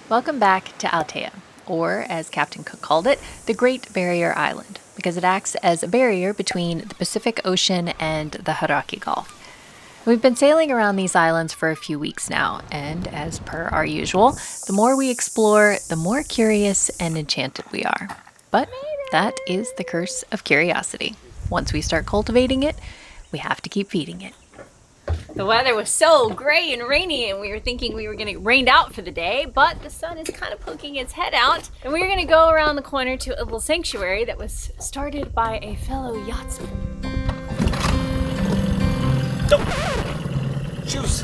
Welcome back to Aotea, or as Captain Cook called it, the Great Barrier Island, because it acts as a barrier between the Pacific Ocean and the Hauraki Gulf. We've been sailing around these islands for a few weeks now, and as per our usual, the more we explore, the more curious and enchanted we are. But that is the curse of curiosity. Once we start cultivating it, we have to keep feeding it. The weather was so gray and rainy, and we were thinking we were going to get rained out for the day, but the sun is kind of poking its head out, and we're going to go around the corner to a little sanctuary that was started by a fellow yachtsman. Juice!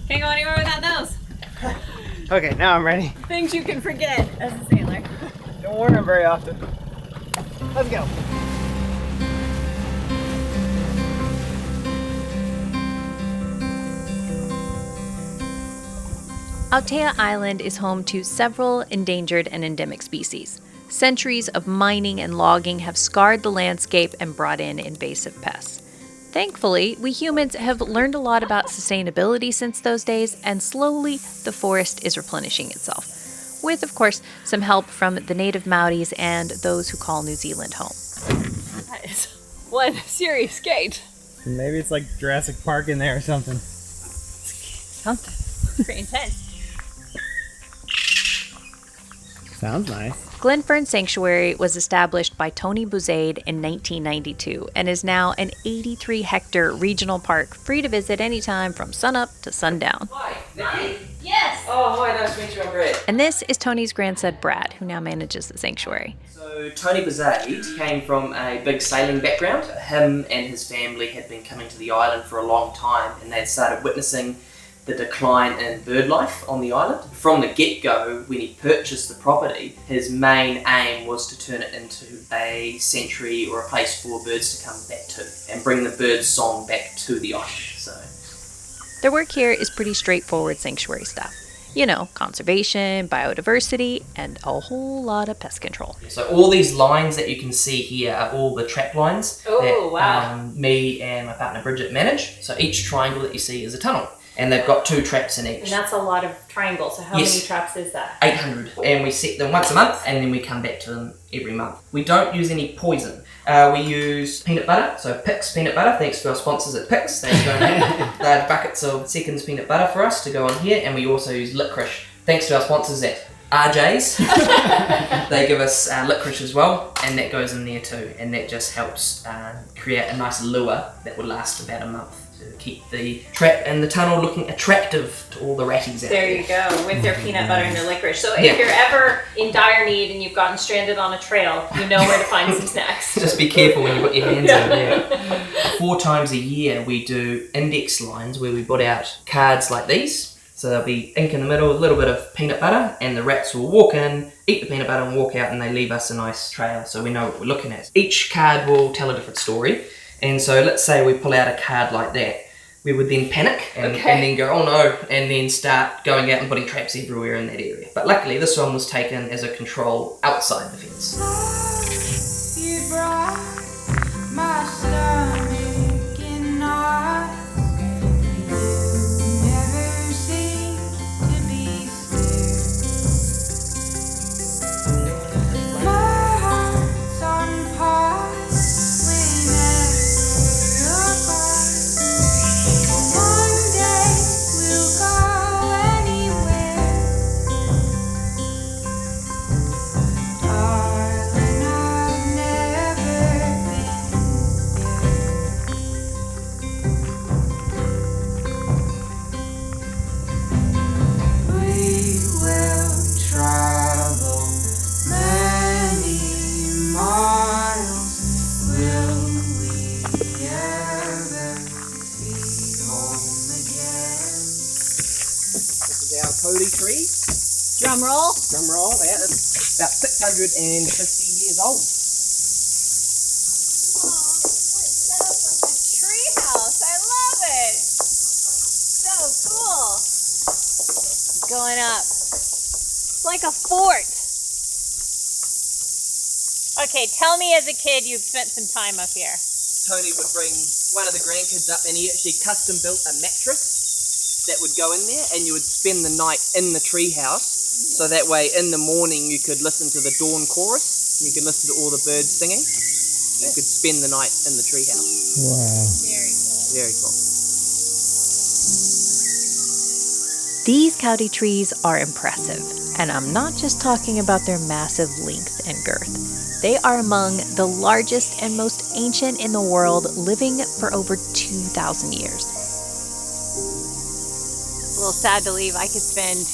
Can't go anywhere without those. Okay, now I'm ready. Things you can forget as a sailor. Don't wear them very often. Let's go. Aotea Island is home to several endangered and endemic species. Centuries of mining and logging have scarred the landscape and brought in invasive pests. Thankfully, we humans have learned a lot about sustainability since those days, and slowly the forest is replenishing itself, with, of course, some help from the native Maoris and those who call New Zealand home. That is one serious gate. Maybe it's like Jurassic Park in there or something. Something pretty intense. Sounds nice. Glenfern Sanctuary was established by Tony Buzade in 1992 and is now an 83-hectare regional park free to visit anytime from sunup to sundown. Hi, Nikki? Yes! Oh, hi, nice to meet you, I'm Brad. And this is Tony's grandson, Brad, who now manages the sanctuary. So, Tony Buzade came from a big sailing background. Him and his family had been coming to the island for a long time, and they'd started witnessing the decline in bird life on the island. From the get-go, when he purchased the property, his main aim was to turn it into a sanctuary or a place for birds to come back to and bring the bird song back to the island. So, Their work here is pretty straightforward sanctuary stuff. You know, conservation, biodiversity, and a whole lot of pest control. So all these lines that you can see here are all the trap lines Oh, that wow. me and my partner Bridget manage. So each triangle that you see is a tunnel. And they've got 2 traps in each. And that's a lot of triangles, so how Yes. many traps is that? 800. And we set them once a month, and then we come back to them every month. We don't use any poison. We use peanut butter, so Pix peanut butter, thanks to our sponsors at Pix. They donate large buckets of Seconds peanut butter for us to go on here, and we also use licorice, thanks to our sponsors at RJ's. They give us licorice as well, and that goes in there too, and that just helps create a nice lure that will last about a month. To keep the trap and the tunnel looking attractive to all the ratties out There there. you go, with their peanut butter and their licorice. So if Yeah. you're ever in dire need and you've gotten stranded on a trail, you know where to find some snacks. Just be careful when you put your hands over there. 4 times a year we do index lines where we put out cards like these. So there'll be ink in the middle, a little bit of peanut butter, and the rats will walk in, eat the peanut butter and walk out, and they leave us a nice trail so we know what we're looking at. Each card will tell a different story. And so let's say we pull out a card like that. We would then panic and then go, oh no, and then start going out and putting traps everywhere in that area. But luckily this one was taken as a control outside the fence. You brought my stomach in knots. You never seem to be scared. My heart's on pause whenever you're gone. One day we'll go anywhere. Darling, I've never been there. We will travel many miles. Will we ever see home again? This is our Kauri tree. Drum roll. Drum roll. It's about 650 years old. Set up like a tree house. I love it. So cool. Going up. It's like a fort. Okay, tell me as a kid you've spent some time up here. Tony would bring one of the grandkids up and he actually custom built a mattress that would go in there, and you would spend the night in the treehouse. So that way, in the morning, you could listen to the dawn chorus. You could listen to all the birds singing. You could spend the night in the treehouse. Wow. Very cool. These Kauri trees are impressive, and I'm not just talking about their massive length and girth. They are among the largest and most ancient in the world, living for over 2,000 years. It's a little sad to leave. I could spend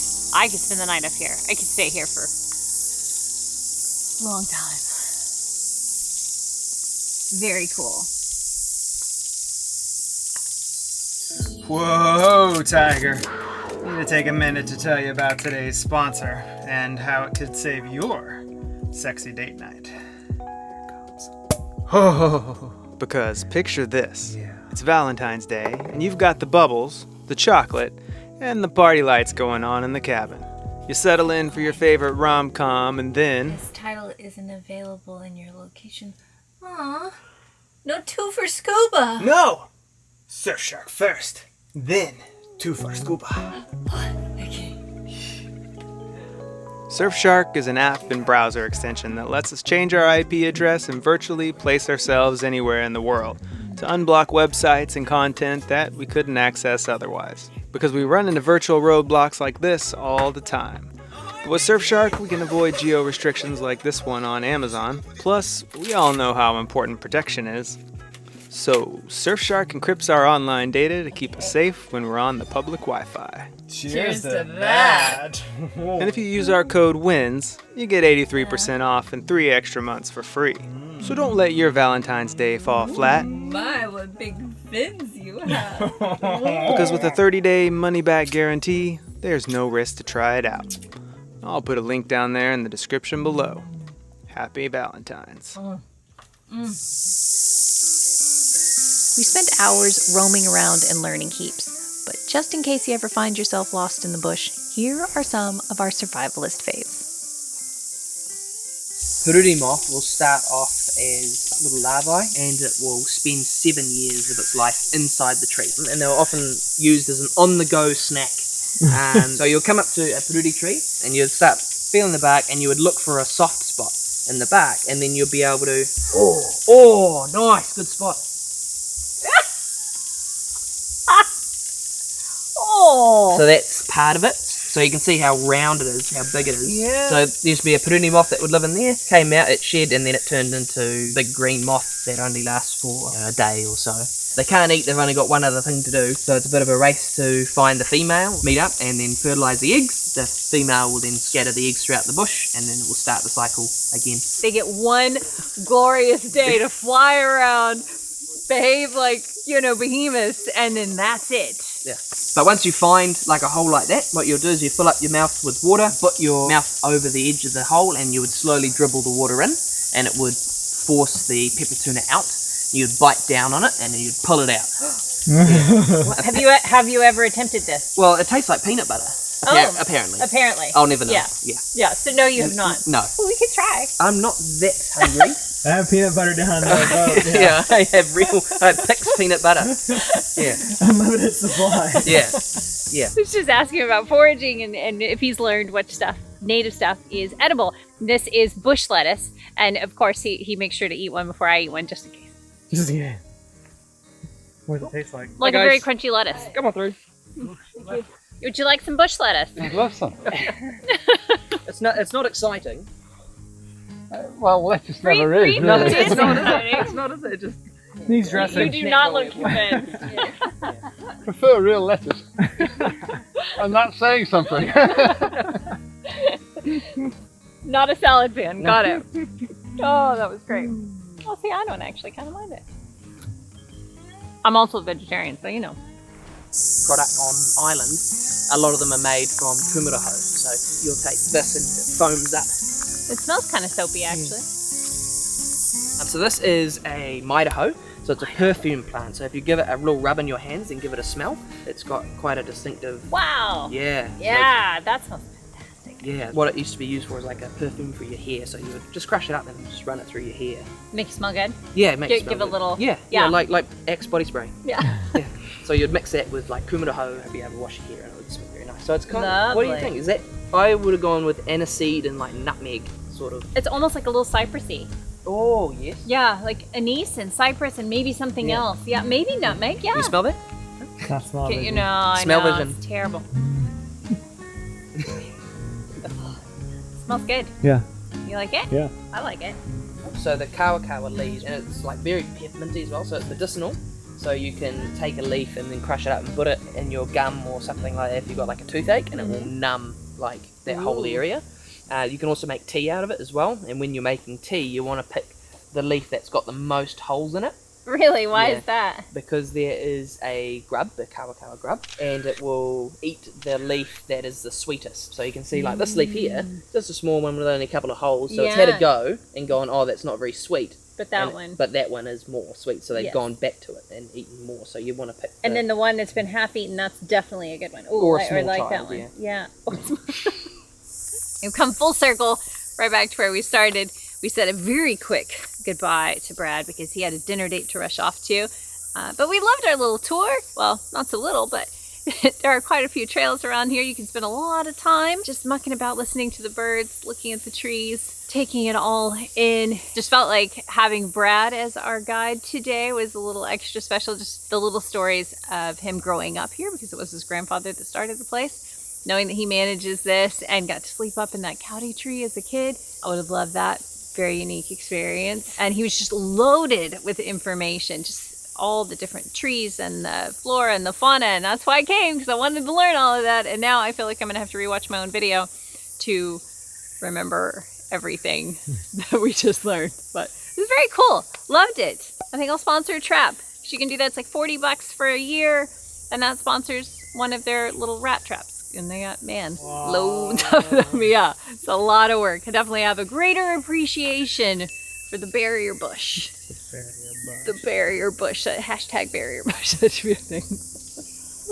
the night up here. I could stay here for a long time. Very cool. Whoa, Tiger. I need to take a minute to tell you about today's sponsor and how it could save your sexy date night. Here it comes. Oh, because picture this. It's Valentine's Day, and you've got the bubbles, the chocolate, and the party lights going on in the cabin. You settle in for your favorite rom-com, and then... This title isn't available in your location. Aww. No 2 for scuba. No! Surfshark first, then 2 for scuba. Okay. Surfshark is an app and browser extension that lets us change our IP address and virtually place ourselves anywhere in the world to unblock websites and content that we couldn't access otherwise. Because we run into virtual roadblocks like this all the time. But with Surfshark, we can avoid geo restrictions like this one on Amazon. Plus, we all know how important protection is. So, Surfshark encrypts our online data to keep us safe when we're on the public Wi-Fi. Cheers to that. And if you use our code WYNNS, you get 83% off and 3 extra months for free. So don't let your Valentine's Day fall flat. My, what big fins you have. Because with a 30-day money-back guarantee, there's no risk to try it out. I'll put a link down there in the description below. Happy Valentine's. We spent hours roaming around and learning heaps, but just in case you ever find yourself lost in the bush, here are some of our survivalist faves. Perpetual moth will start off as little larvae, and it will spend 7 years of its life inside the tree. And they're often used as an on-the-go snack. So you'll come up to a perpetual tree, and you'll start feeling the bark, and you would look for a soft spot in the bark, and then you'll be able to, oh, nice, good spot. Oh. So that's part of it. So you can see how round it is, how big it is. Yeah. So there used to be a perpetual moth that would live in there, came out, it shed, and then it turned into big green moth that only lasts for a day or so. They can't eat, they've only got one other thing to do, so it's a bit of a race to find the female, meet up, and then fertilise the eggs. The female will then scatter the eggs throughout the bush, and then it will start the cycle again. They get one glorious day to fly around, behave like, behemoths, and then that's it. Yeah. But once you find like a hole like that, what you'll do is you fill up your mouth with water, put your mouth over the edge of the hole, and you would slowly dribble the water in, and it would force the pepper tuna out. You'd bite down on it, and then you'd pull it out. Have you ever attempted this? Well, it tastes like peanut butter. Apparently. Apparently. I'll never know. Yeah. Yeah. So no, you have not. No. Well, we could try. I'm not that hungry. I have peanut butter down there. Yeah, I have Pix peanut butter. Yeah. Unlimited supply. Yeah. Yeah. I was just asking about foraging and if he's learned what native stuff is edible. This is bush lettuce, and of course he makes sure to eat one before I eat one, just in case. Just yeah. What does it taste like? Like a very crunchy lettuce. Come on through. Would you like some bush lettuce? I'd love some. It's not exciting. Well, lettuce Free- never free is. Really. food. It's not, is it? It's not, is it? It just Needs dressing. You do not look convinced. Prefer real lettuce. I'm not saying something. Not a salad fan. Got it. Oh, that was great. Well, see, I don't actually kind of mind it. I'm also a vegetarian, so you know. product on island. A lot of them are made from kumara hoe. So you'll take this and it foams up. It smells kind of soapy, actually. So this is a maida hoe. So it's a perfume plant. So if you give it a real rub in your hands and give it a smell, it's got quite a distinctive. Wow. Yeah. Yeah, that smells fantastic. Yeah, what it used to be used for is like a perfume for your hair. So you would just crush it up and just run it through your hair. Make you smell good? Yeah, it makes it smell Give a good. little... Yeah, like Axe body spray. Yeah. Yeah. So you'd mix that with like kumaraho and be able to wash your hair and it would smell very nice. So it's kind of, what do you Lovely. think? Is that, I would have gone with aniseed and like nutmeg sort of. It's almost like a little cypressy. Oh, yes. Yeah, like anise and cypress and maybe something Yeah. else. Yeah, maybe nutmeg, yeah. You smell that? Can't smell Okay, it. you know, I Smell know, vision. it's terrible. Smells good. Yeah. You like it? Yeah. I like it. So the kawa leaves, and it's like very pepperminty as well, so it's medicinal. So you can take a leaf and then crush it up and put it in your gum or something like that if you've got like a toothache, and it will numb like that whole Ooh. area. You can also make tea out of it as well, and when you're making tea, you want to pick the leaf that's got the most holes in it, Really? Why Yeah. is that? because there is a grub, the kawa grub, and it will eat the leaf that is the sweetest. So you can see like this leaf here, just a small one with only a couple of holes, so it's had Yeah. a go and gone, oh, that's not very sweet. But that And- one. But that one is more sweet, so they've Yes. gone back to it and eaten more. So you want to pick. And then the one that's been half eaten, that's definitely a good one. Ooh, Or a I small like that child, one. Yeah. We've come full circle right back to where we started. We said a very quick goodbye to Brad because he had a dinner date to rush off to. But we loved our little tour. Well, not so little, but there are quite a few trails around here. You can spend a lot of time just mucking about, listening to the birds, looking at the trees, taking it all in. Just felt like having Brad as our guide today was a little extra special. Just the little stories of him growing up here, because it was his grandfather that started the place. Knowing that he manages this and got to sleep up in that Kauri tree as a kid, I would have loved that. Very unique experience. And he was just loaded with information, just all the different trees and the flora and the fauna. And that's why I came, because I wanted to learn all of that. And now I feel like I'm gonna have to rewatch my own video to remember everything that we just learned. But it was very cool. Loved it. I think I'll sponsor a trap. You can do that. It's like $40 for a year, and that sponsors one of their little rat traps. And they got, man, loads of them. Yeah, it's a lot of work. I definitely have a greater appreciation for the barrier bush. The barrier bush. Hashtag barrier bush. That should be a thing.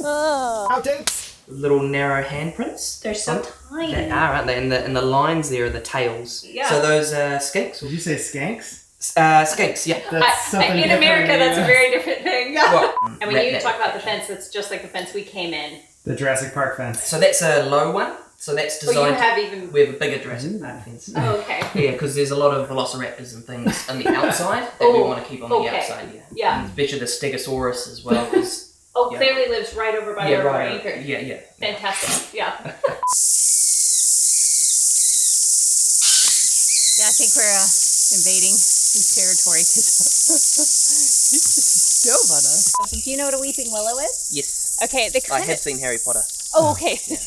Oh. Outtakes. Little narrow handprints. They're so tiny. They are, aren't they? And the lines there are the tails. Yeah. So those skinks. Did you say skanks? Skinks, yeah. That's something in different America, than, that's a very different thing. Well, And when you talk about the fence, that's just like the fence we came in. the Jurassic Park fence. So that's a low one. So that's Oh, designed. you have even... We have a bigger Jurassic Park fence. Oh, okay. Yeah, because there's a lot of velociraptors and things on the outside that we want to keep on the okay. outside. Yeah. Yeah. And bet you the Stegosaurus as well. 'Cause- Oh, Yeah. clearly lives right over by yeah, where we're right. anchored. Yeah. Fantastic. Yeah. Yeah, I think we're invading his territory. He just dove on us. Do you know what a weeping willow is? Yes, Okay, they I kind have of... seen Harry Potter. Oh, okay. Good.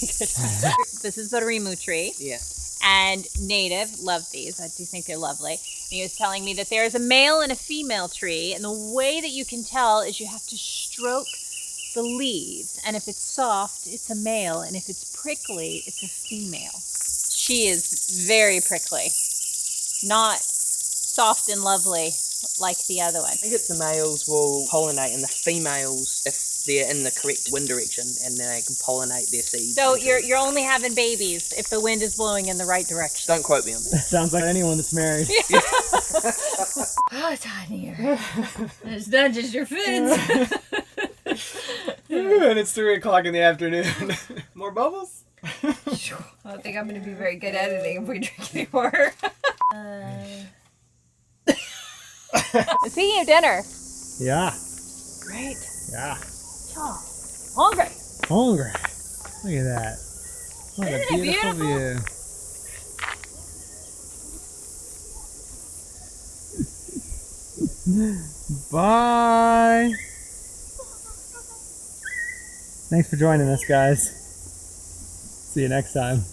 This is the Rimu tree. Yeah. And native love these. I do think they're lovely. And he was telling me that there is a male and a female tree, and the way that you can tell is you have to stroke the leaves, and if it's soft, it's a male, and if it's prickly, it's a female. She is very prickly, not soft and lovely like the other one. I think it's the males will pollinate, and the females, if they're in the correct wind direction, and they can pollinate their seeds. So into- you're only having babies if the wind is blowing in the right direction. Don't quote me on that. Sounds like anyone that's married. Oh, it's hot in here. It's not just your fins. And it's 3 o'clock in the afternoon. More bubbles? I don't think I'm going to be very good at editing if we drink anymore. Speaking of dinner. Yeah. Great. Yeah. Oh, hungry. Hungry. Look at that. What a Isn't it beautiful beautiful? view. Bye. Thanks for joining us, guys. See you next time.